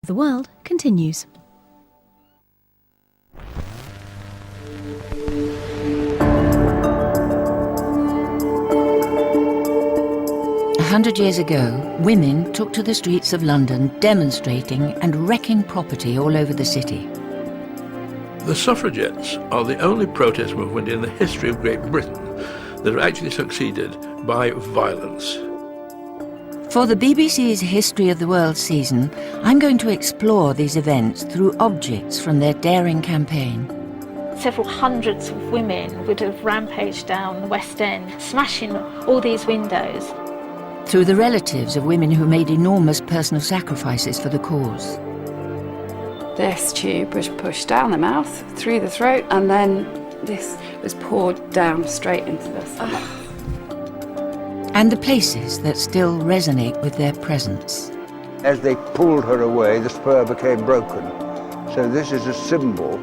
The world continues. A 100 years ago, women took to the streets of London demonstrating and wrecking property all over the city. The suffragettes are the only protest movement in the history of Great Britain that have actually succeeded by violence. For the BBC's History of the World season, I'm going to explore these events through objects from their daring campaign. Several hundreds of women would have rampaged down the West End, smashing all these windows. Through the relatives of women who made enormous personal sacrifices for the cause. This tube was pushed down the mouth, through the throat, and then this was poured down straight into the stomach. And the places that still resonate with their presence. As they pulled her away, the spur became broken. So this is a symbol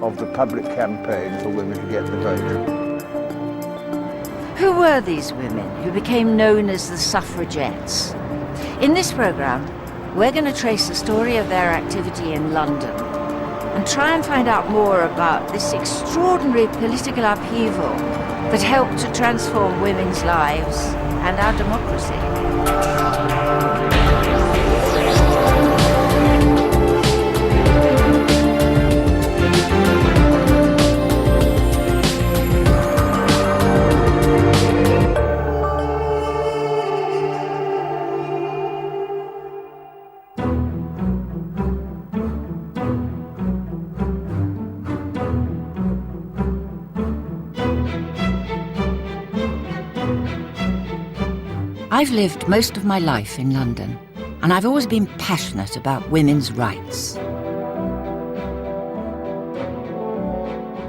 of the public campaign for women to get the vote. Who were these women who became known as the suffragettes? In this programme, we're going to trace the story of their activity in London and try and find out more about this extraordinary political upheaval that helped to transform women's lives and our democracy. I've lived most of my life in London, and I've always been passionate about women's rights.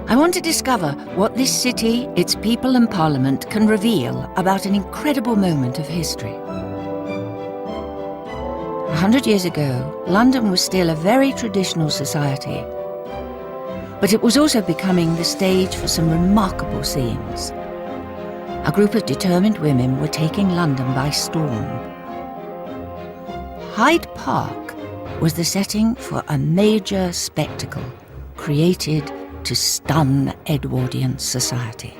I want to discover what this city, its people and parliament can reveal about an incredible moment of history. 100 years ago, London was still a very traditional society, but it was also becoming the stage for some remarkable scenes. A group of determined women were taking London by storm. Hyde Park was the setting for a major spectacle created to stun Edwardian society.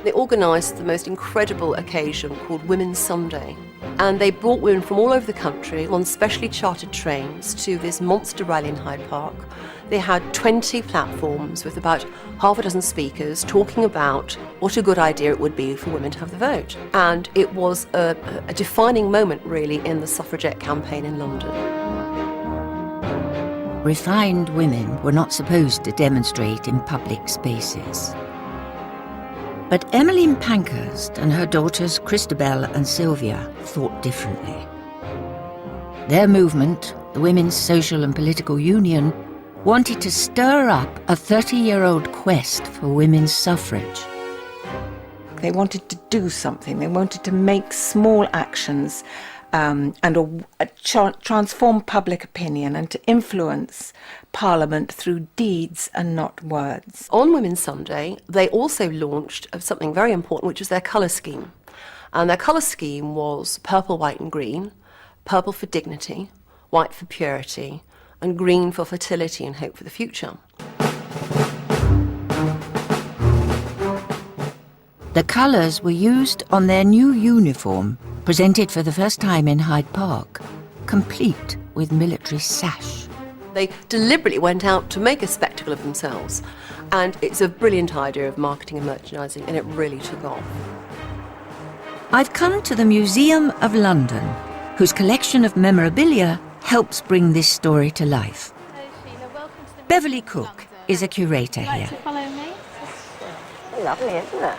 They organised the most incredible occasion called Women's Sunday. And they brought women from all over the country on specially chartered trains to this monster rally in Hyde Park. They had 20 platforms with about half a dozen speakers talking about what a good idea it would be for women to have the vote. And it was a defining moment, really, in the suffragette campaign in London. Refined women were not supposed to demonstrate in public spaces. But Emmeline Pankhurst and her daughters Christabel and Sylvia thought differently. Their movement, the Women's Social and Political Union, wanted to stir up a 30-year-old quest for women's suffrage. They wanted to do something. They wanted to make small actions and transform public opinion and to influence Parliament through deeds and not words. On Women's Sunday, they also launched something very important, which was their colour scheme. And their colour scheme was purple, white and green, purple for dignity, white for purity, and green for fertility and hope for the future. The colours were used on their new uniform, presented for the first time in Hyde Park, complete with military sash. They deliberately went out to make a spectacle of themselves, and it's a brilliant idea of marketing and merchandising, and it really took off. I've come to the Museum of London, whose collection of memorabilia helps bring this story to life. Beverly Cook is a curator here. Follow me. Lovely, isn't it?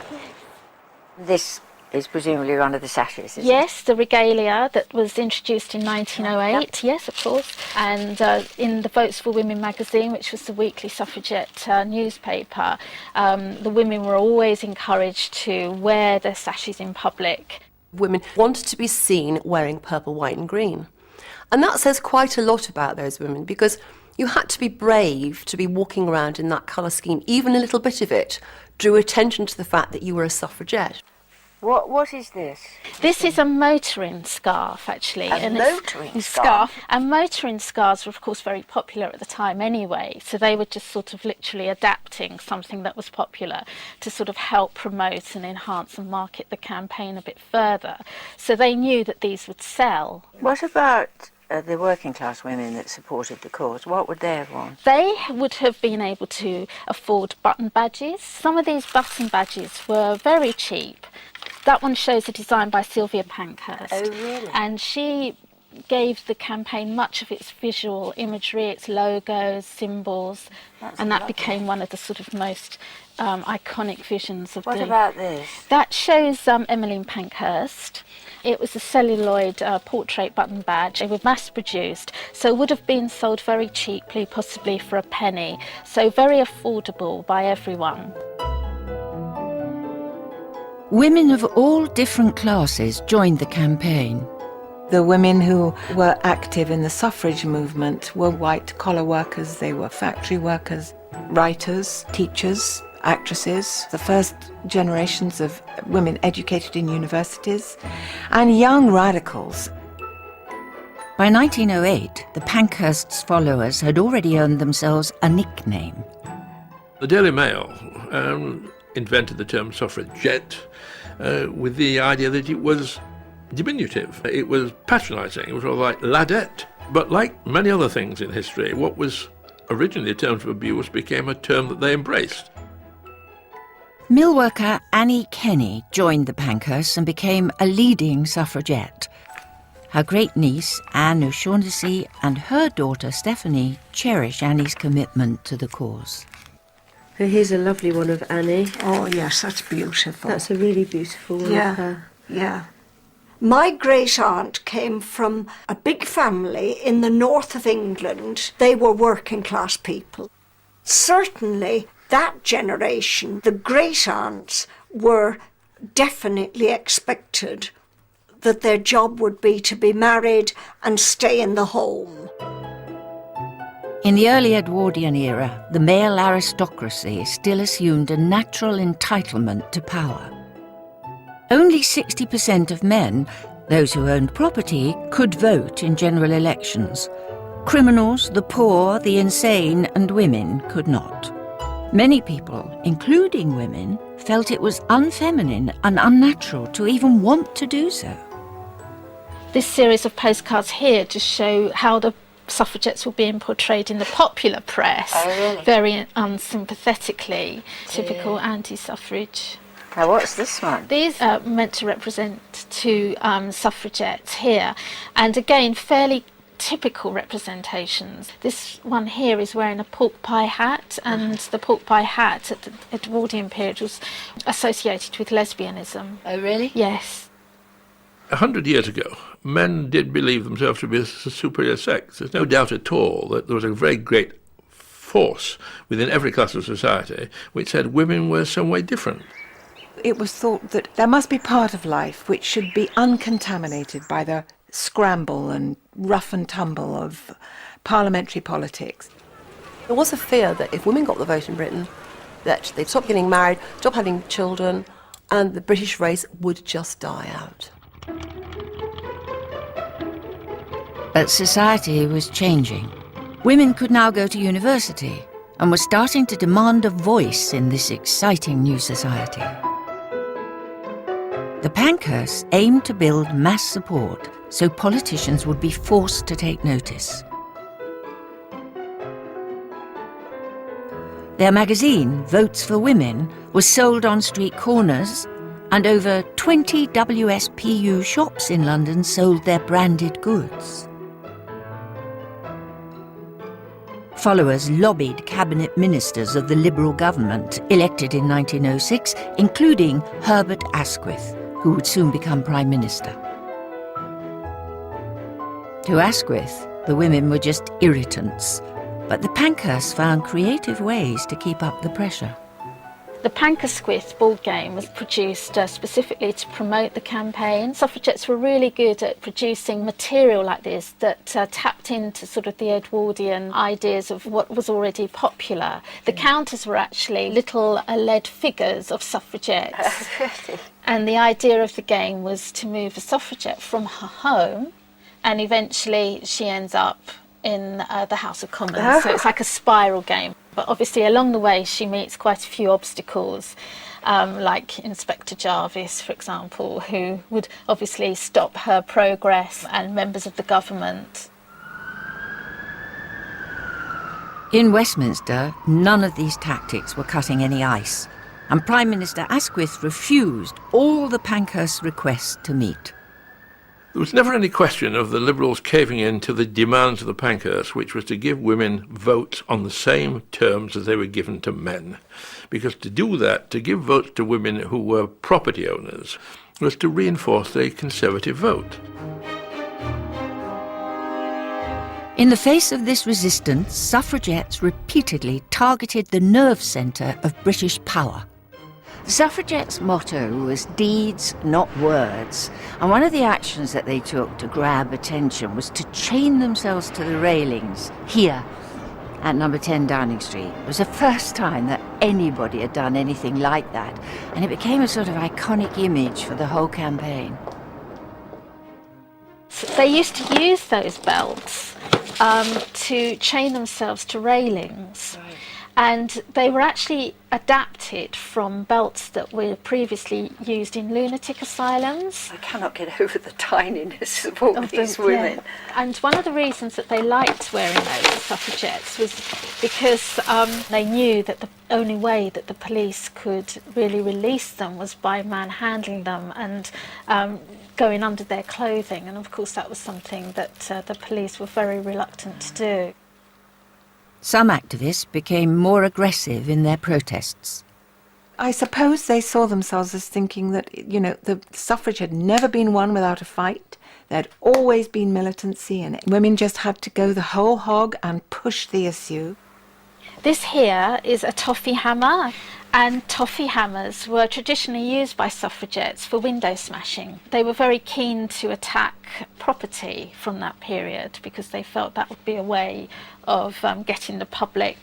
This is presumably one of the sashes, isn't Yes, the regalia that was introduced in 1908, yes, of course. And in the Votes for Women magazine, which was the weekly suffragette newspaper, the women were always encouraged to wear their sashes in public. Women wanted to be seen wearing purple, white and green. And that says quite a lot about those women, because you had to be brave to be walking around in that colour scheme. Even a little bit of it drew attention to the fact that you were a suffragette. What is this? This is a motoring scarf, actually. A motoring scarf? And motoring scarves were, of course, very popular at the time anyway, so they were just sort of literally adapting something that was popular to sort of help promote and enhance and market the campaign a bit further. So they knew that these would sell. What about the working class women that supported the cause? What would they have worn? They would have been able to afford button badges. Some of these button badges were very cheap. That one shows a design by Sylvia Pankhurst. Oh, really? And she gave the campaign much of its visual imagery, its logos, symbols, and that became one of the sort of most iconic visions of What about this? That shows Emmeline Pankhurst. It was a celluloid portrait button badge. They were mass-produced, so would have been sold very cheaply, possibly for a penny, so very affordable by everyone. Women of all different classes joined the campaign. The women who were active in the suffrage movement were white-collar workers, they were factory workers, writers, teachers, actresses, the first generations of women educated in universities, and young radicals. By 1908, the Pankhurst's followers had already earned themselves a nickname. The Daily Mail invented the term suffragette with the idea that it was diminutive. It was patronising. It was all like ladette. But like many other things in history, what was originally a term of abuse became a term that they embraced. Mill worker Annie Kenny joined the Pankhursts and became a leading suffragette. Her great-niece, Anne O'Shaughnessy, and her daughter, Stephanie, cherish Annie's commitment to the cause. Here's a lovely one of Annie. Oh, yes, that's beautiful. That's a really beautiful one of her. Yeah. My great-aunt came from a big family in the north of England. They were working-class people. Certainly, that generation, the great-aunts, were definitely expected that their job would be to be married and stay in the home. In the early Edwardian era, the male aristocracy still assumed a natural entitlement to power. Only 60% of men, those who owned property, could vote in general elections. Criminals, the poor, the insane, and women could not. Many people, including women, felt it was unfeminine and unnatural to even want to do so. This series of postcards here just show how the suffragettes were being portrayed in the popular press, very unsympathetically, typical anti-suffrage. Now, what's this one? These are meant to represent two suffragettes here, and again, fairly typical representations. This one here is wearing a pork pie hat, and the pork pie hat at the Edwardian period was associated with lesbianism. Oh, really? Yes. 100 years ago, men did believe themselves to be a superior sex. There's no doubt at all that there was a very great force within every class of society which said women were some way different. It was thought that there must be part of life which should be uncontaminated by the scramble and rough and tumble of parliamentary politics. There was a fear that if women got the vote in Britain, that they'd stop getting married, stop having children, and the British race would just die out. But society was changing. Women could now go to university and were starting to demand a voice in this exciting new society. The Pankhursts aimed to build mass support so politicians would be forced to take notice. Their magazine, Votes for Women, was sold on street corners, and over 20 WSPU shops in London sold their branded goods. Followers lobbied cabinet ministers of the Liberal government elected in 1906, including Herbert Asquith, who would soon become Prime Minister. To Asquith, the women were just irritants, but the Pankhursts found creative ways to keep up the pressure. The Pankhurst board game was produced specifically to promote the campaign. Suffragettes were really good at producing material like this that tapped into sort of the Edwardian ideas of what was already popular. The counters were actually little lead figures of suffragettes. And the idea of the game was to move a suffragette from her home, and eventually she ends up in the House of Commons. So it's like a spiral game. But obviously along the way she meets quite a few obstacles, like Inspector Jarvis, for example, who would obviously stop her progress, and members of the government. In Westminster, none of these tactics were cutting any ice, and Prime Minister Asquith refused all the Pankhurst requests to meet. There was never any question of the Liberals caving in to the demands of the Pankhurst, which was to give women votes on the same terms as they were given to men. Because to do that, to give votes to women who were property owners, was to reinforce the Conservative vote. In the face of this resistance, suffragettes repeatedly targeted the nerve centre of British power. The suffragettes' motto was deeds, not words, and one of the actions that they took to grab attention was to chain themselves to the railings here at number 10 Downing Street. It was the first time that anybody had done anything like that, and it became a sort of iconic image for the whole campaign. They used to use those belts to chain themselves to railings. Right. And they were actually adapted from belts that were previously used in lunatic asylums. I cannot get over the tininess of all these women. Yeah. And one of the reasons that they liked wearing those suffragettes was because they knew that the only way that the police could really release them was by manhandling them and going under their clothing. And of course that was something that the police were very reluctant to do. Some activists became more aggressive in their protests. I suppose they saw themselves as thinking that, you know, the suffrage had never been won without a fight. There had always been militancy, and women just had to go the whole hog and push the issue. This here is a toffee hammer, and toffee hammers were traditionally used by suffragettes for window smashing. They were very keen to attack property from that period because they felt that would be a way of getting the public,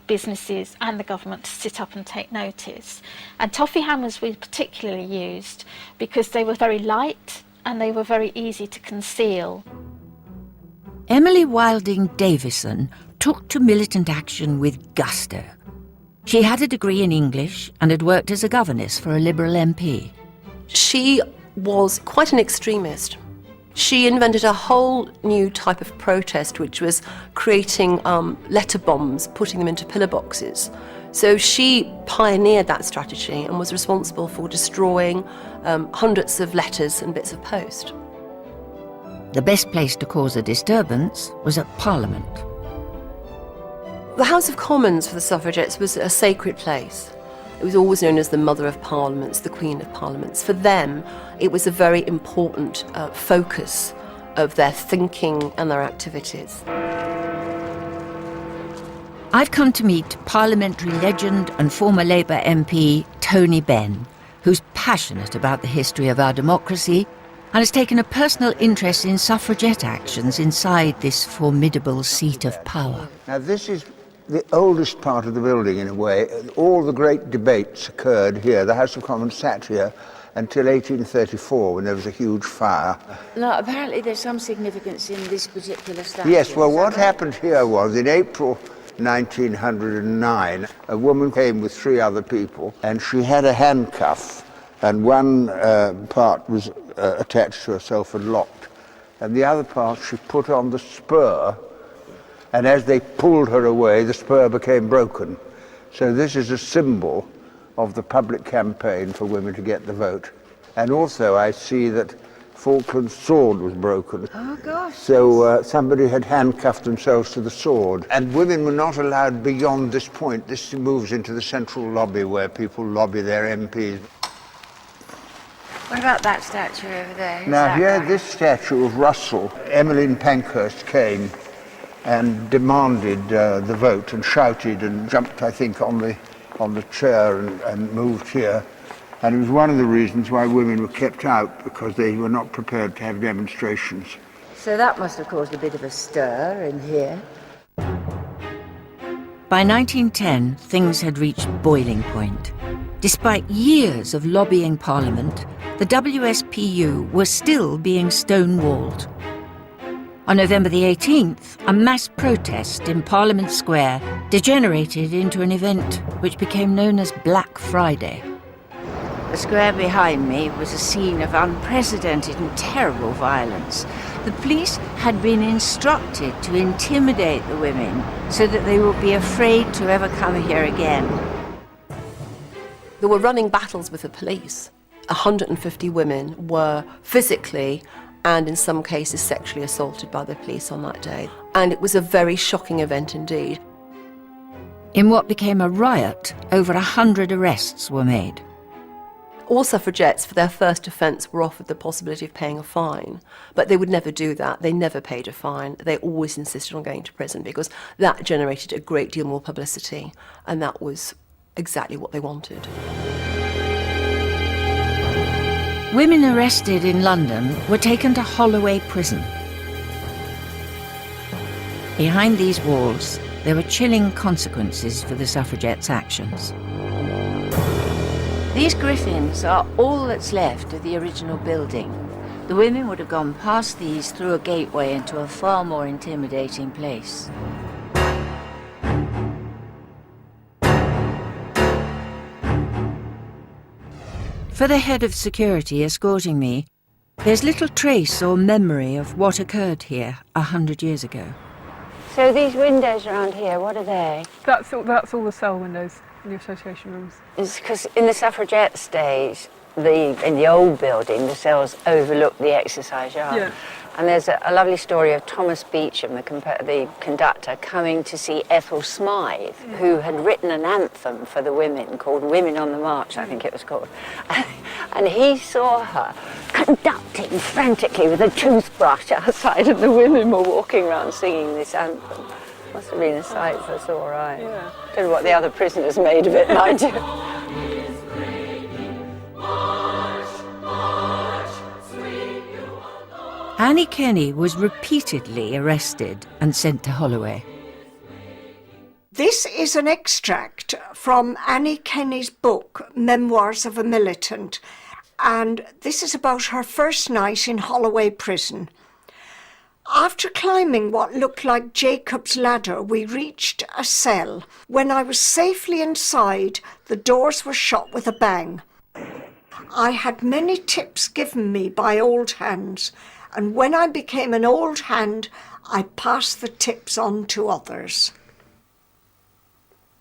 businesses and the government to sit up and take notice. And toffee hammers were particularly used because they were very light and they were very easy to conceal. Emily Wilding Davison took to militant action with gusto. She had a degree in English and had worked as a governess for a Liberal MP. She was quite an extremist. She invented a whole new type of protest, which was creating letter bombs, putting them into pillar boxes. So she pioneered that strategy and was responsible for destroying hundreds of letters and bits of post. The best place to cause a disturbance was at Parliament. The House of Commons for the suffragettes was a sacred place. It was always known as the Mother of Parliaments, the Queen of Parliaments. For them, it was a very important focus of their thinking and their activities. I've come to meet parliamentary legend and former Labour MP Tony Benn, who's passionate about the history of our democracy and has taken a personal interest in suffragette actions inside this formidable seat of power. Now this is the oldest part of the building in a way. All the great debates occurred here. The House of Commons sat here until 1834 when there was a huge fire. Now, apparently there's some significance in this particular statue. Yes, well what happened here was in April 1909 a woman came with 3 other people and she had a handcuff and one part was attached to herself and locked and the other part she put on the spur. And as they pulled her away, the spur became broken. So this is a symbol of the public campaign for women to get the vote. And also I see that Falkland's sword was broken. Oh, gosh. So somebody had handcuffed themselves to the sword. And women were not allowed beyond this point. This moves into the central lobby where people lobby their MPs. What about that statue over there? Now here, this statue of Russell, Emmeline Pankhurst came and demanded the vote and shouted and jumped, I think, on the chair and moved here. And it was one of the reasons why women were kept out, because they were not prepared to have demonstrations. So that must have caused a bit of a stir in here. By 1910, things had reached boiling point. Despite years of lobbying Parliament, the WSPU were still being stonewalled. On November the 18th, a mass protest in Parliament Square degenerated into an event which became known as Black Friday. The square behind me was a scene of unprecedented and terrible violence. The police had been instructed to intimidate the women so that they would be afraid to ever come here again. There were running battles with the police. 150 women were physically and in some cases sexually assaulted by the police on that day. And it was a very shocking event indeed. In what became a riot, over 100 arrests were made. All suffragettes, for their first offence, were offered the possibility of paying a fine, but they would never do that. They never paid a fine. They always insisted on going to prison because that generated a great deal more publicity, and that was exactly what they wanted. Women arrested in London were taken to Holloway Prison. Behind these walls, there were chilling consequences for the suffragettes' actions. These griffins are all that's left of the original building. The women would have gone past these through a gateway into a far more intimidating place. For the head of security escorting me, there's little trace or memory of what occurred here 100 years ago. So these windows around here, what are they? That's all the cell windows in the association rooms. It's because in the suffragettes' days, in the old building, the cells overlooked the exercise yard. Yeah. And there's a lovely story of Thomas Beecham, the conductor, coming to see Ethel Smythe, who had written an anthem for the women called Women on the March, I think it was called. And he saw her conducting frantically with a toothbrush outside, and the women were walking around singing this anthem. Must have been a sight for sore eyes. Yeah. Don't know what the other prisoners made of it, mind you. Annie Kenney was repeatedly arrested and sent to Holloway. This is an extract from Annie Kenney's book, Memoirs of a Militant, and this is about her first night in Holloway Prison. After climbing what looked like Jacob's ladder, we reached a cell. When I was safely inside, the doors were shut with a bang. I had many tips given me by old hands, and when I became an old hand, I passed the tips on to others.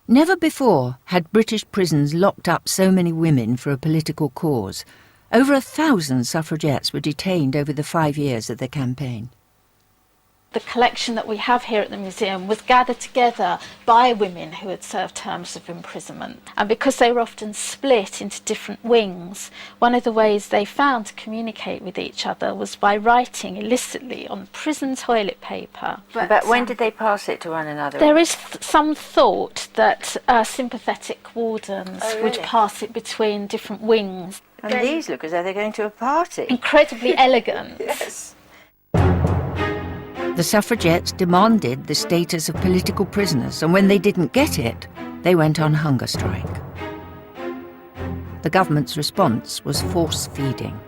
Never before had British prisons locked up so many women for a political cause. Over 1,000 suffragettes were detained over the 5 years of the campaign. The collection that we have here at the museum was gathered together by women who had served terms of imprisonment. And because they were often split into different wings, one of the ways they found to communicate with each other was by writing illicitly on prison toilet paper. But when did they pass it to one another? There is some thought that sympathetic wardens would pass it between different wings. And these look as though they're going to a party. Incredibly elegant. Yes. The suffragettes demanded the status of political prisoners, and when they didn't get it, they went on hunger strike. The government's response was force feeding.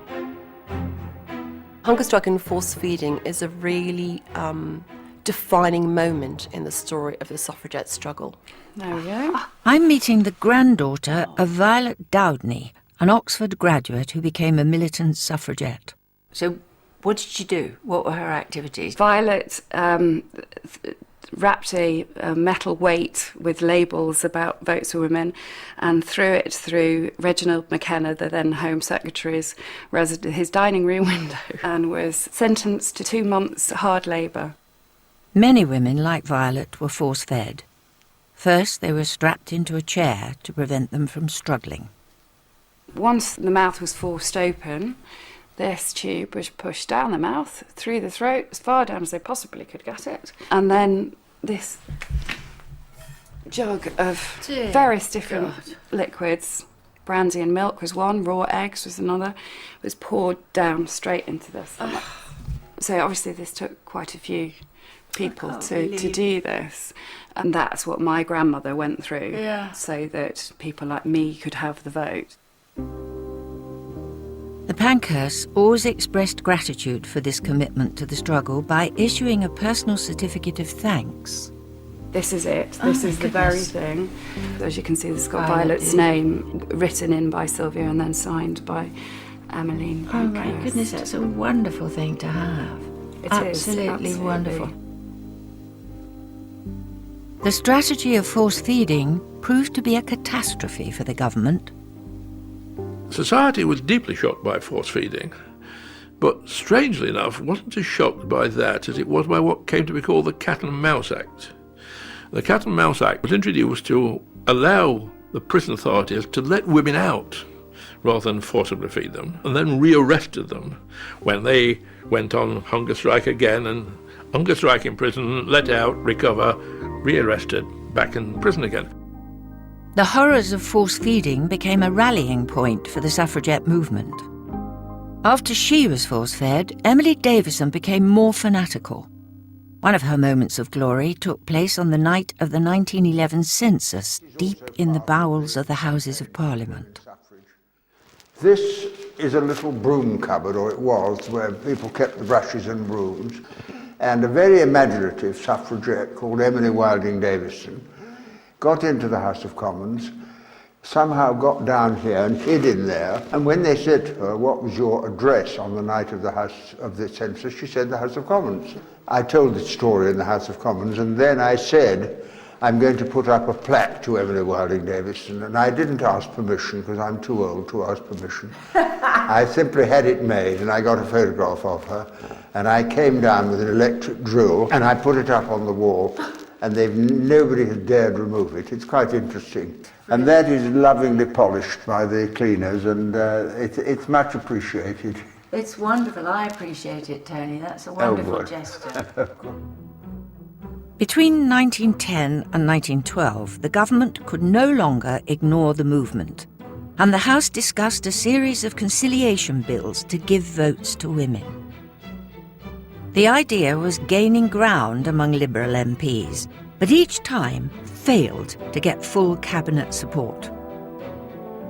Hunger strike and force feeding is a really defining moment in the story of the suffragette struggle. There we go. I'm meeting the granddaughter of Violet Dowdney, an Oxford graduate who became a militant suffragette. So what did she do? What were her activities? Violet wrapped a metal weight with labels about Votes for Women and threw it through Reginald McKenna, the then Home Secretary's his dining room window, and was sentenced to 2 months hard labour. Many women, like Violet, were force-fed. First, they were strapped into a chair to prevent them from struggling. Once the mouth was forced open, this tube was pushed down the mouth, through the throat, as far down as they possibly could get it. And then this jug of various different liquids, brandy and milk was one, raw eggs was another, was poured down straight into this. So obviously this took quite a few people to do this. And that's what my grandmother went through, so that people like me could have the vote. The Pankhursts always expressed gratitude for this commitment to the struggle by issuing a personal certificate of thanks. This is it. This is the very thing. As you can see, this has got Violet's name written in by Sylvia and then signed by Emmeline Pankhurst. Oh my goodness, that's a wonderful thing to have. It is, absolutely wonderful. The strategy of force feeding proved to be a catastrophe for the government. Society was deeply shocked by force feeding, but strangely enough wasn't as shocked by that as it was by what came to be called the Cat and Mouse Act. The Cat and Mouse Act was introduced to allow the prison authorities to let women out rather than forcibly feed them, and then rearrested them when they went on hunger strike again, and hunger strike in prison, let out, recover, rearrested, back in prison again. The horrors of force feeding became a rallying point for the suffragette movement. After she was force-fed, Emily Davison became more fanatical. One of her moments of glory took place on the night of the 1911 census, deep in the bowels of the Houses of Parliament. This is a little broom cupboard, or it was, where people kept the brushes and brooms, and a very imaginative suffragette called Emily Wilding Davison got into the House of Commons, somehow got down here and hid in there, and when they said to her, what was your address on the night of the census, she said the House of Commons. I told the story in the House of Commons, and then I said, I'm going to put up a plaque to Emily Wilding Davison, and I didn't ask permission because I'm too old to ask permission. I simply had it made, and I got a photograph of her, and I came down with an electric drill, and I put it up on the wall, and nobody has dared remove it. It's quite interesting. And that is lovingly polished by the cleaners, and it's much appreciated. It's wonderful. I appreciate it, Tony. That's a wonderful gesture. Between 1910 and 1912, the government could no longer ignore the movement, and the House discussed a series of conciliation bills to give votes to women. The idea was gaining ground among Liberal MPs, but each time failed to get full cabinet support.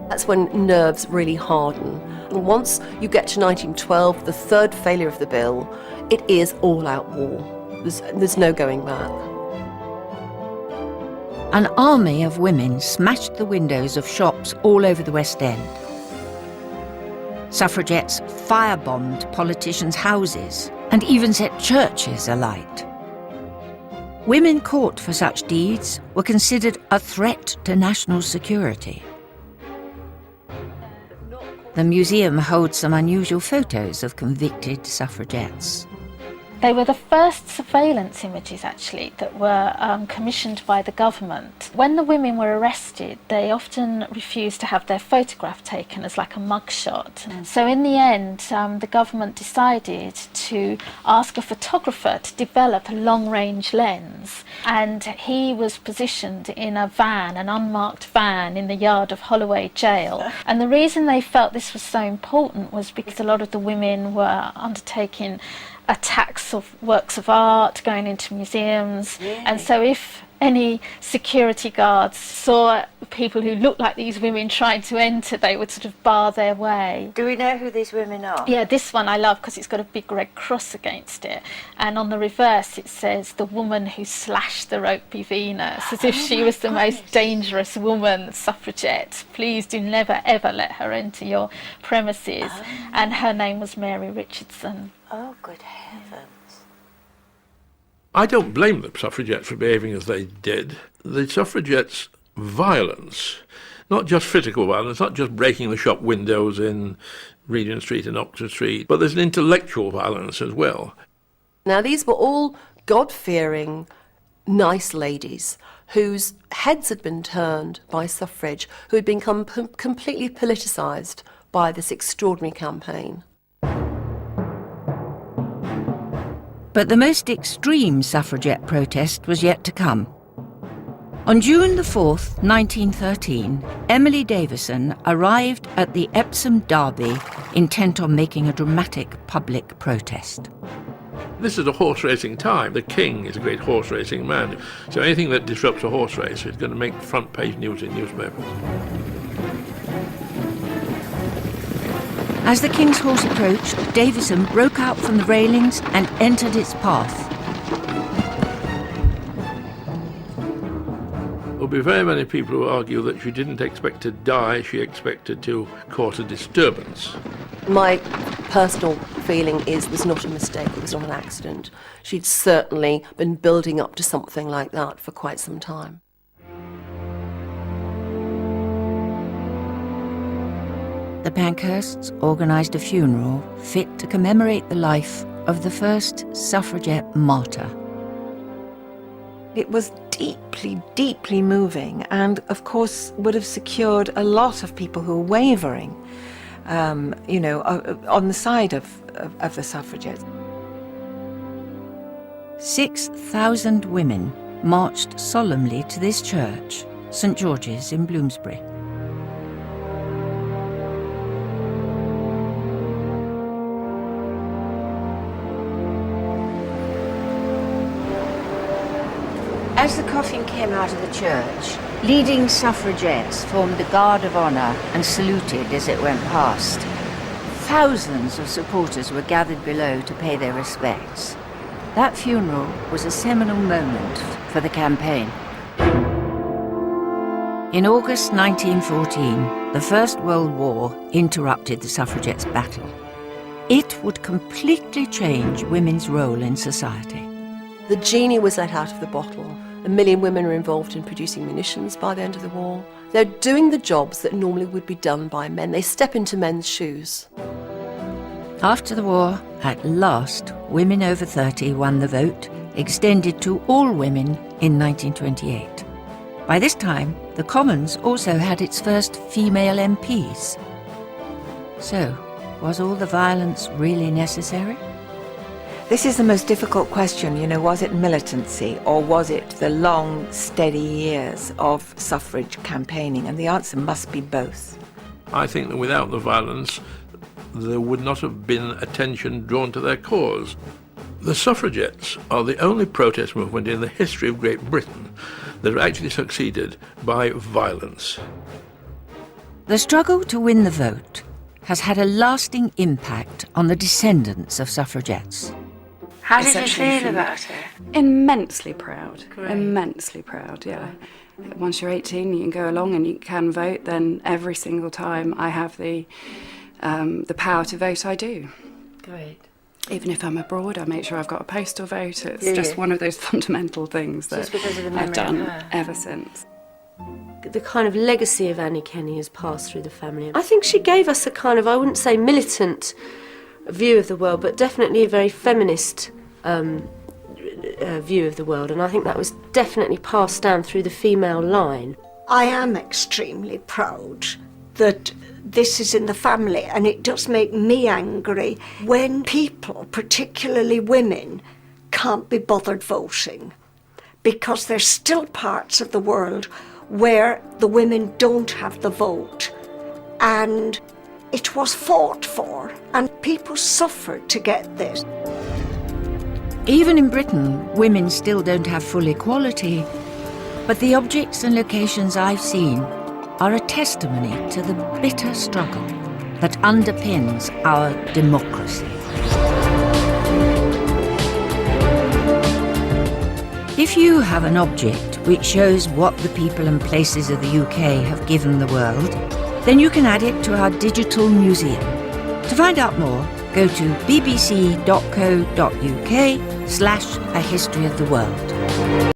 That's when nerves really harden. And once you get to 1912, the third failure of the bill, it is all-out war. There's no going back. An army of women smashed the windows of shops all over the West End. Suffragettes firebombed politicians' houses and even set churches alight. Women caught for such deeds were considered a threat to national security. The museum holds some unusual photos of convicted suffragettes. They were the first surveillance images, actually, that were commissioned by the government. When the women were arrested, they often refused to have their photograph taken as like a mugshot. So in the end, the government decided to ask a photographer to develop a long-range lens. And he was positioned in a van, an unmarked van, in the yard of Holloway Jail. And the reason they felt this was so important was because a lot of the women were undertaking attacks of works of art, going into museums, and so if any security guards saw people who looked like these women trying to enter, they would sort of bar their way. Do we know who these women are? Yeah, this one I love because it's got a big red cross against it, and on the reverse it says the woman who slashed the Rokeby Venus, as if she was the most dangerous woman, suffragette. Please do never ever let her enter your premises. And her name was Mary Richardson. Oh, good heavens. I don't blame the suffragettes for behaving as they did. The suffragettes' violence, not just physical violence, not just breaking the shop windows in Regent Street and Oxford Street, but there's an intellectual violence as well. Now, these were all God-fearing, nice ladies whose heads had been turned by suffrage, who had become completely politicised by this extraordinary campaign. But the most extreme suffragette protest was yet to come. On June the 4th, 1913, Emily Davison arrived at the Epsom Derby intent on making a dramatic public protest. This is a horse racing time. The king is a great horse racing man. So anything that disrupts a horse race is going to make front page news in newspapers. As the king's horse approached, Davison broke out from the railings and entered its path. There'll be very many people who argue that she didn't expect to die, she expected to cause a disturbance. My personal feeling is it was not a mistake, it was not an accident. She'd certainly been building up to something like that for quite some time. The Pankhursts organised a funeral fit to commemorate the life of the first suffragette martyr. It was deeply, deeply moving, and of course would have secured a lot of people who were wavering, on the side of the suffragettes. 6,000 women marched solemnly to this church, St George's in Bloomsbury. As the coffin came out of the church, leading suffragettes formed the guard of honour and saluted as it went past. Thousands of supporters were gathered below to pay their respects. That funeral was a seminal moment for the campaign. In August 1914, the First World War interrupted the suffragettes' battle. It would completely change women's role in society. The genie was let out of the bottle. 1 million women were involved in producing munitions by the end of the war. They're doing the jobs that normally would be done by men. They step into men's shoes. After the war, at last, women over 30 won the vote, extended to all women in 1928. By this time, the Commons also had its first female MPs. So, was all the violence really necessary? This is the most difficult question, was it militancy or was it the long, steady years of suffrage campaigning? And the answer must be both. I think that without the violence, there would not have been attention drawn to their cause. The suffragettes are the only protest movement in the history of Great Britain that have actually succeeded by violence. The struggle to win the vote has had a lasting impact on the descendants of suffragettes. How did you feel about it? Immensely proud. Great. Immensely proud, yeah. Once you're 18, you can go along and you can vote, then every single time I have the power to vote, I do. Great. Even if I'm abroad, I make sure I've got a postal vote. It's just one of those fundamental things that I've done ever since. The kind of legacy of Annie Kenney has passed through the family. I think she gave us a kind of, I wouldn't say militant view of the world, but definitely a very feminist view of the world, and I think that was definitely passed down through the female line. I am extremely proud that this is in the family, and it does make me angry when people, particularly women, can't be bothered voting, because there's still parts of the world where the women don't have the vote, and it was fought for, and people suffered to get this. Even in Britain, women still don't have full equality, but the objects and locations I've seen are a testimony to the bitter struggle that underpins our democracy. If you have an object which shows what the people and places of the UK have given the world, then you can add it to our digital museum. To find out more, go to bbc.co.uk/a history of the world.